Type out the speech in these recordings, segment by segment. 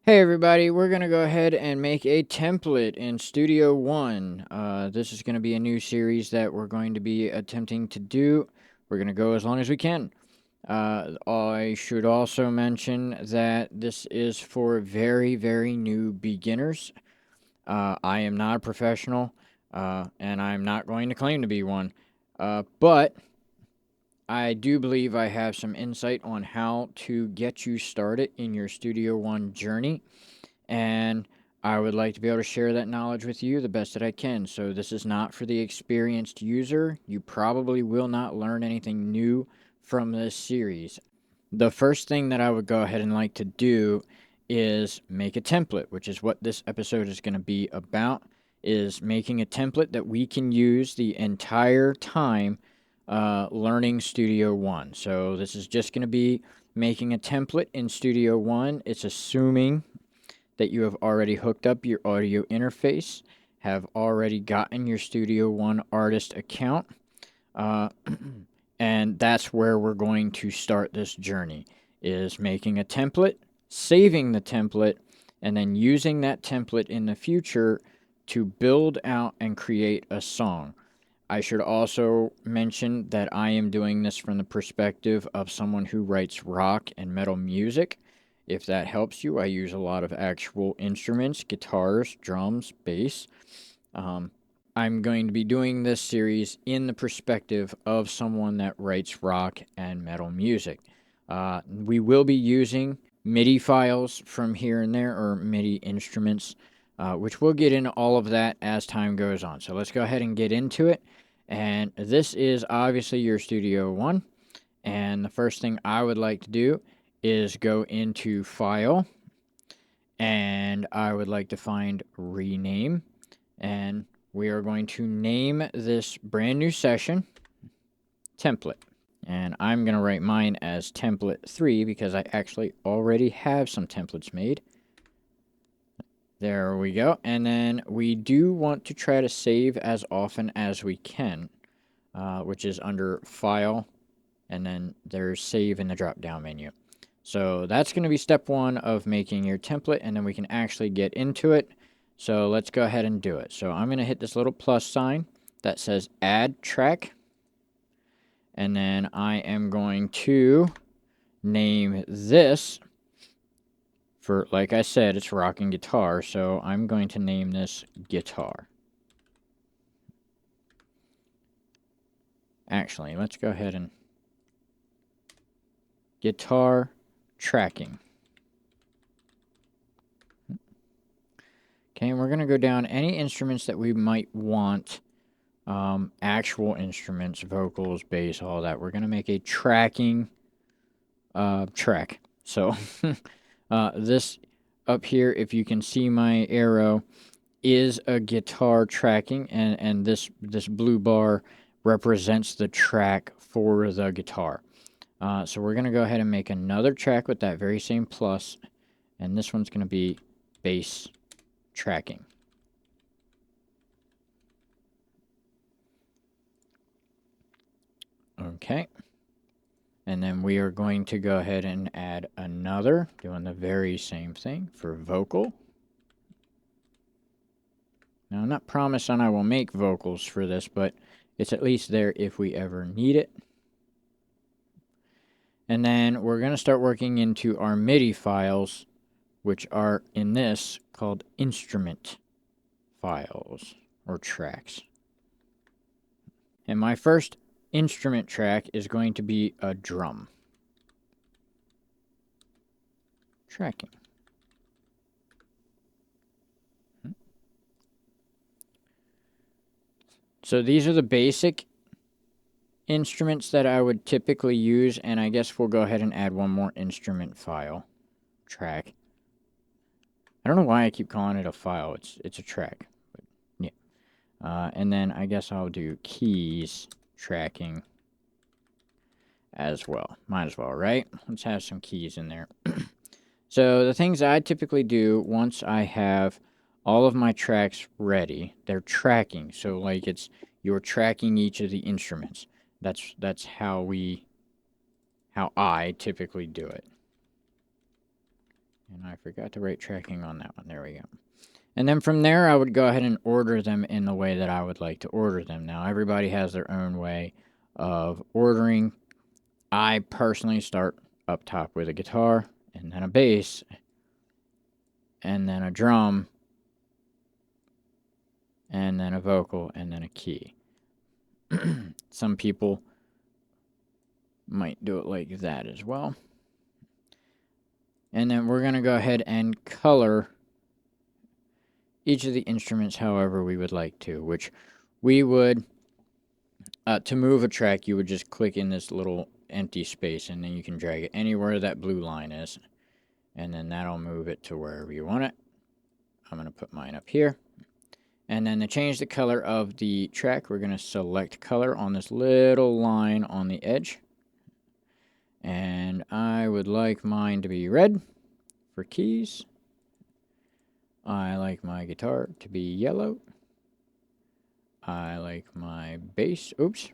Hey everybody, we're going to go ahead and make a template in Studio One. This is going to be a new series that we're going to be attempting to do. We're going to go as long as we can. I should also mention that this is for very, very new beginners. I am not a professional, and I'm not going to claim to be one. But I do believe I have some insight on how to get you started in your Studio One journey. And I would like to be able to share that knowledge with you the best that I can. So this is not for the experienced user. You probably will not learn anything new from this series. The first thing that I would go ahead and like to do is make a template, which is what this episode is going to be about, is making a template that we can use the entire time learning Studio One. So this is just going to be making a template in Studio One. It's assuming that you have already hooked up your audio interface, have already gotten your Studio One artist account, uh, and that's where we're going to start this journey, is making a template, saving the template, and then using that template in the future to build out and create a song. I should also mention that I am doing this from the perspective of someone who writes rock and metal music. If that helps you, I use a lot of actual instruments, guitars, drums, bass. Um, I'm going to be doing this series in the perspective of someone that writes rock and metal music. We will be using MIDI files from here and there, or MIDI instruments, which we'll get into all of that as time goes on. So let's go ahead and get into it. And this is obviously your Studio One. And the first thing I would like to do is go into File, and I would like to find Rename, and we are going to name this brand new session Template. And I'm going to write mine as Template 3 because I actually already have some templates made. There we go. And then we do want to try to save as often as we can, which is under File, and then there's Save in the drop-down menu. So that's going to be step one of making your template, and then we can actually get into it. So let's go ahead and do it. So I'm going to hit this little plus sign that says Add Track, and then I am going to name this, for, like I said, it's rocking guitar, so I'm going to name this Guitar. Actually, let's go ahead and Guitar Tracking. Okay, and we're going to go down any instruments that we might want, actual instruments, vocals, bass, all that. We're going to make a tracking track. So this up here, if you can see my arrow, is a guitar tracking, and this blue bar represents the track for the guitar. So we're going to go ahead and make another track with that very same plus, and this one's going to be bass tracking. Okay. And then we are going to go ahead and add another, doing the very same thing for vocal. Now, I'm not promising I will make vocals for this, but it's at least there if we ever need it. And then we're going to start working into our MIDI files, which are in this called instrument files or tracks. And my first instrument track is going to be a drum. Tracking. So these are the basic instruments that I would typically use, and I guess we'll go ahead and add one more instrument file track. I don't know why I keep calling it a file. It's a track, but yeah. And then I guess I'll do keys tracking as well. Might as well, right? Let's have some keys in there. So the things I typically do once I have all of my tracks ready, they're tracking. So like you're tracking each of the instruments. That's how I typically do it. And I forgot to write tracking on that one. There we go. And then from there, I would go ahead and order them in the way that I would like to order them. Now, everybody has their own way of ordering. I personally start up top with a guitar, and then a bass, and then a drum, and then a vocal, and then a key. Some people might do it like that as well. And then we're going to go ahead and color each of the instruments however we would like to, which we would, to move a track, you would just click in this little empty space, and then you can drag it anywhere that blue line is, and then that'll move it to wherever you want it. I'm going to put mine up here. And then to change the color of the track, we're going to select color on this little line on the edge. And I would like mine to be red for keys. I like my guitar to be yellow. I like my bass, oops,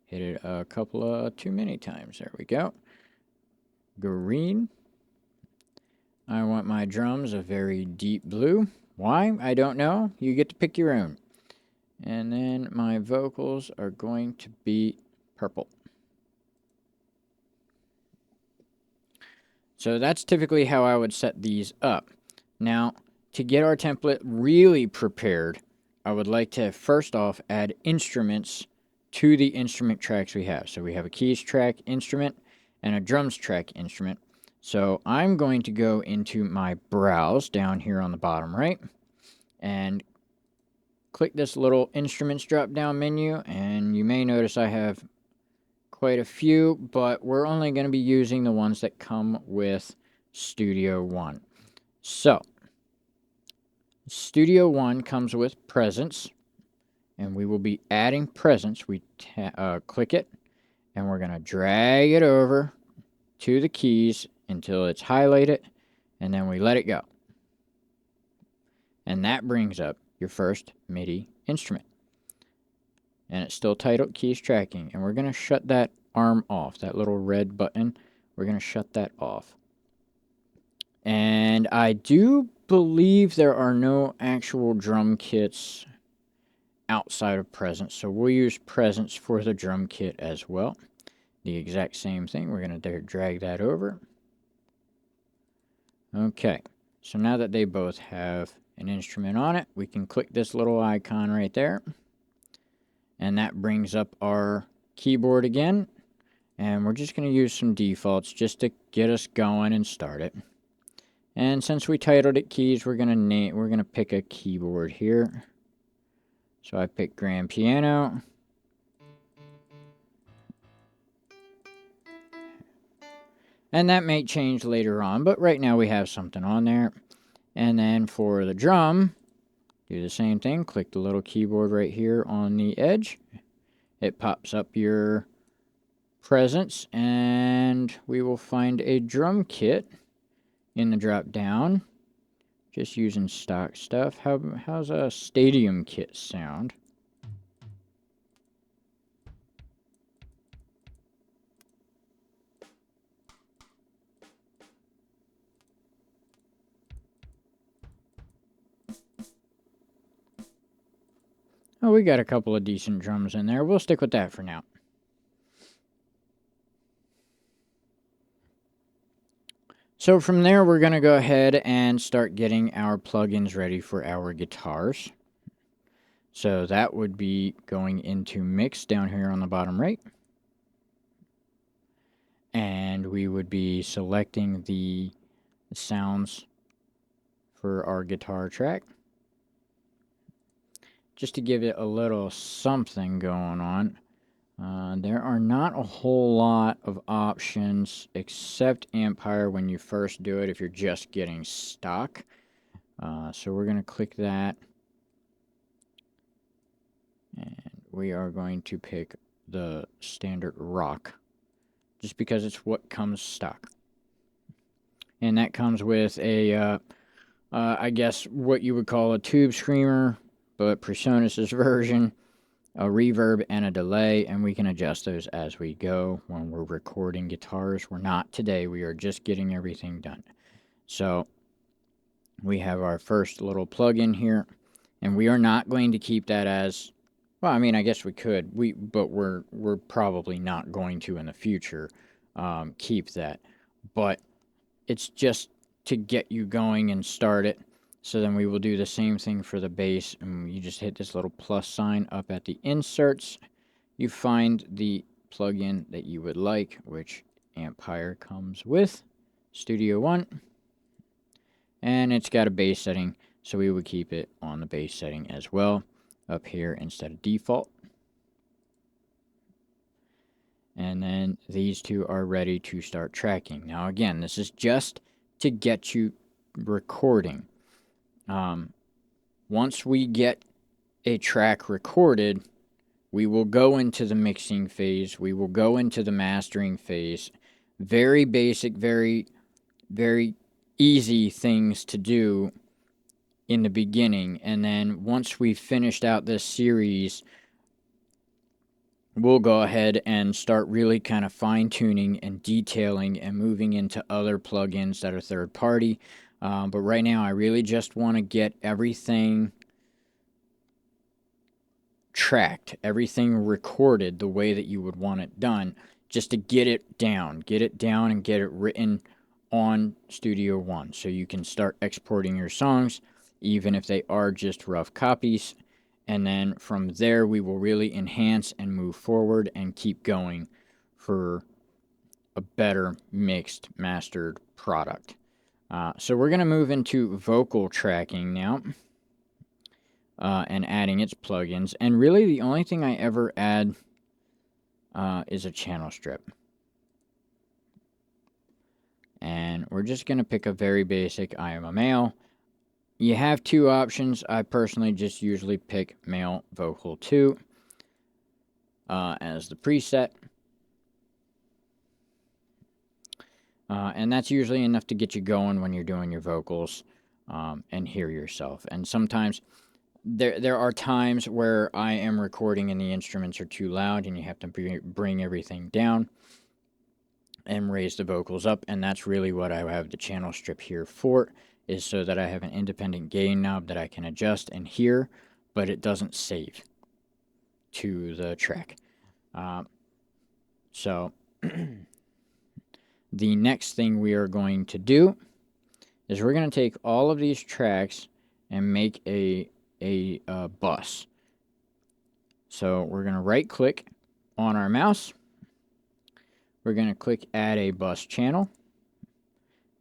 hit it a couple of too many times, there we go. Green. I want my drums a very deep blue. Why? I don't know. You get to pick your own. And then my vocals are going to be purple. So that's typically how I would set these up. Now, to get our template really prepared, I would like to first off add instruments to the instrument tracks we have. So we have a keys track instrument and a drums track instrument. So I'm going to go into my browse down here on the bottom right and click this little instruments drop down menu, and you may notice I have quite a few, but we're only going to be using the ones that come with Studio One. So Studio One comes with presence, and we will be adding presence. We click it, and we're going to drag it over to the keys until it's highlighted, and then we let it go. And that brings up your first MIDI instrument. And it's still titled Keys Tracking, and we're going to shut that arm off, that little red button. We're going to shut that off. And I do believe there are no actual drum kits outside of Presence, so we'll use Presence for the drum kit as well. The exact same thing. We're going to drag that over. Okay, so now that they both have an instrument on it, we can click this little icon right there. And that brings up our keyboard again. And we're just going to use some defaults just to get us going and start it. And since we titled it keys, we're going to pick a keyboard here. So I picked grand piano. And that may change later on, but right now we have something on there. And then for the drum, do the same thing. Click the little keyboard right here on the edge. It pops up your presence, and we will find a drum kit in the drop down. Just using stock stuff. How's a stadium kit sound? Oh, we got a couple of decent drums in there. We'll stick with that for now. So from there, we're going to go ahead and start getting our plugins ready for our guitars. So that would be going into Mix down here on the bottom right. And we would be selecting the sounds for our guitar track, just to give it a little something going on. There are not a whole lot of options except Ampire when you first do it if you're just getting stock. So we're going to click that. And we are going to pick the standard rock, just because it's what comes stock. And that comes with a, I guess, what you would call a tube screamer, but PreSonus's version, a reverb, and a delay, and we can adjust those as we go when we're recording guitars. We're not today, we are just getting everything done. So we have our first little plugin here, and we are not going to keep that as, well, I mean, I guess we could, but we're probably not going to in the future keep that. But it's just to get you going and start it. So then we will do the same thing for the bass, and you just hit this little plus sign up at the inserts. You find the plugin that you would like, which Ampire comes with, Studio One, and it's got a bass setting, so we would keep it on the bass setting as well, up here instead of default. And then these two are ready to start tracking. Now again, this is just to get you recording. Once we get a track recorded, we will go into the mixing phase. We will go into the mastering phase. Very basic, very, very easy things to do in the beginning. And then once we've finished out this series, we'll go ahead and start really kind of fine-tuning and detailing and moving into other plugins that are third-party. But right now, I really just want to get everything tracked, everything recorded the way that you would want it done, just to get it down and get it written on Studio One, so you can start exporting your songs, even if they are just rough copies. And then from there, we will really enhance and move forward and keep going for a better mixed, mastered product. So we're going to move into vocal tracking now, and adding its plugins. And really, the only thing I ever add is a channel strip. And we're just going to pick a very basic I am a male. You have two options. I personally just usually pick male vocal 2 as the preset. And that's usually enough to get you going when you're doing your vocals and hear yourself. And sometimes there are times where I am recording and the instruments are too loud and you have to bring everything down and raise the vocals up. And that's really what I have the channel strip here for, is so that I have an independent gain knob that I can adjust and hear, but it doesn't save to the track. So the next thing we are going to do is we're going to take all of these tracks and make a bus. So we're going to right click on our mouse. We're going to click add a bus channel.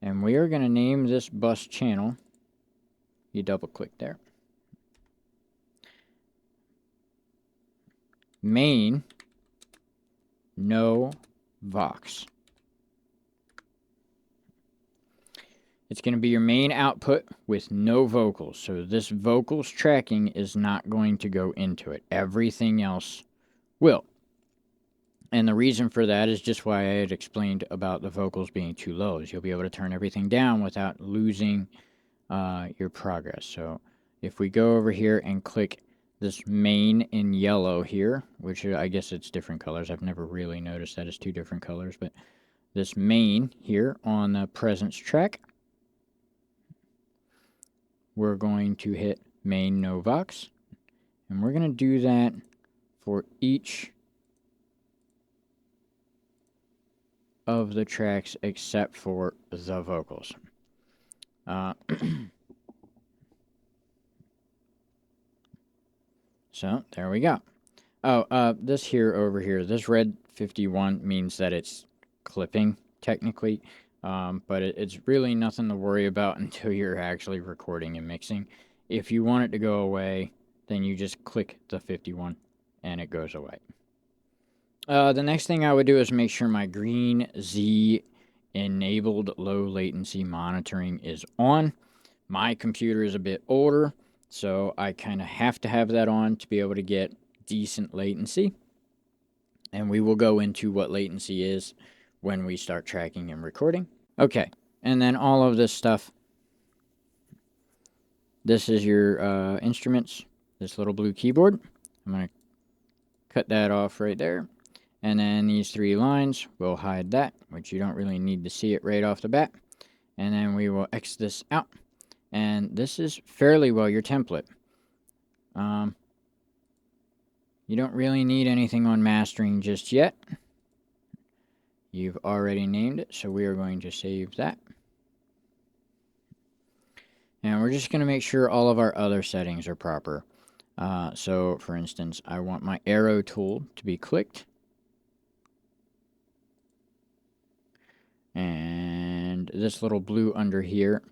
And we are going to name this bus channel. You double click there. Main no Vox. It's going to be your main output with no vocals. So this vocals tracking is not going to go into it. Everything else will. And the reason for that is just why I had explained about the vocals being too low, is you'll be able to turn everything down without losing your progress. So if we go over here and click this main in yellow here, which I guess it's different colors. I've never really noticed that it's two different colors, but this main here on the presence track, we're going to hit main no Vox, and we're going to do that for each of the tracks except for the vocals. So there we go. Oh, this here over here, this red 51 means that it's clipping technically, but it's really nothing to worry about until you're actually recording and mixing. If you want it to go away, then you just click the 51 and it goes away. The next thing I would do is make sure my green Z enabled low latency monitoring is on. My computer is a bit older, so I kind of have to have that on to be able to get decent latency. And we will go into what latency is when we start tracking and recording. Okay, and then all of this stuff. This is your instruments, this little blue keyboard. I'm going to cut that off right there. And then these three lines, we'll hide that, which you don't really need to see it right off the bat. And then we will X this out. And this is fairly well your template. You don't really need anything on mastering just yet. You've already named it, so we are going to save that. And we're just going to make sure all of our other settings are proper. So, for instance, I want my arrow tool to be clicked. And this little blue under here,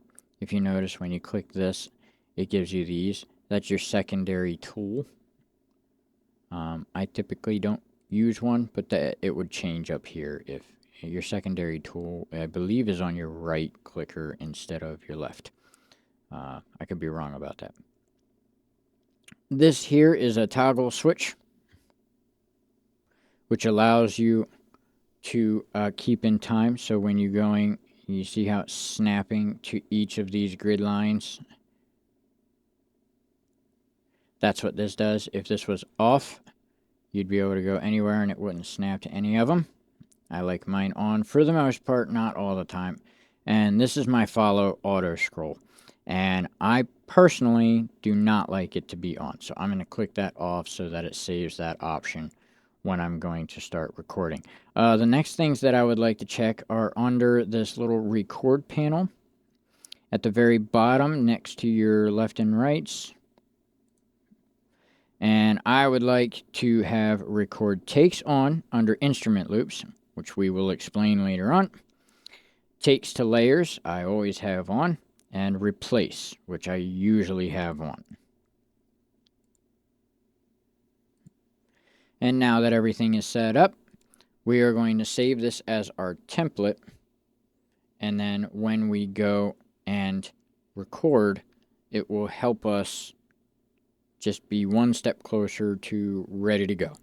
if you notice when you click this, it gives you these. That's your secondary tool. I typically don't use one, but it would change up here if your secondary tool, I believe, is on your right clicker instead of your left. I could be wrong about that. This here is a toggle switch, which allows you to keep in time. So when you're going, you see how it's snapping to each of these grid lines. That's what this does. If this was off, you'd be able to go anywhere and it wouldn't snap to any of them. I like mine on for the most part, not all the time. And this is my follow auto scroll. And I personally do not like it to be on. So I'm going to click that off so that it saves that option when I'm going to start recording. The next things that I would like to check are under this little record panel. At the very bottom next to your left and rights. And I would like to have record takes on under instrument loops, which we will explain later on. Takes to layers, I always have on. And replace, which I usually have on. And now that everything is set up, we are going to save this as our template. And then when we go and record, it will help us just be one step closer to ready to go.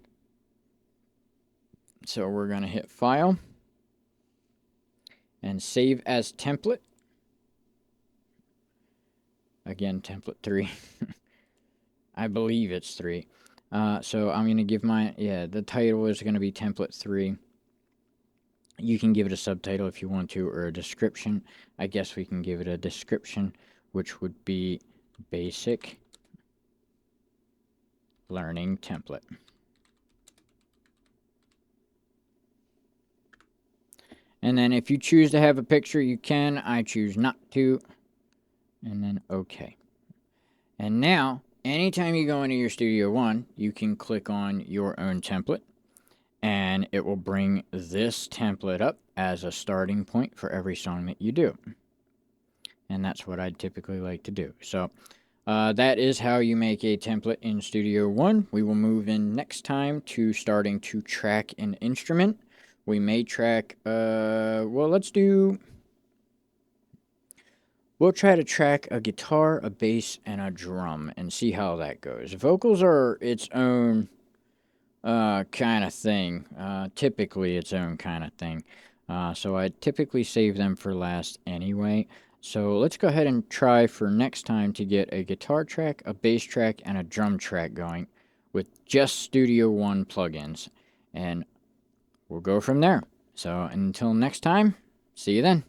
So we're going to hit File and Save as Template. Again, template 3. I believe it's 3. So I'm going to give the title is going to be template 3. You can give it a subtitle if you want to, or a description. I guess we can give it a description, which would be basic learning template. And then if you choose to have a picture, you can. I choose not to. And then OK. And now, anytime you go into your Studio One, you can click on your own template. And it will bring this template up as a starting point for every song that you do. And that's what I'd typically like to do. So that is how you make a template in Studio One. We will move in next time to starting to track an instrument. We may track, we'll try to track a guitar, a bass, and a drum and see how that goes. Vocals are its own kind of thing, typically its own kind of thing. So I typically save them for last anyway. So let's go ahead and try for next time to get a guitar track, a bass track, and a drum track going with just Studio One plugins. And we'll go from there. So until next time, see you then.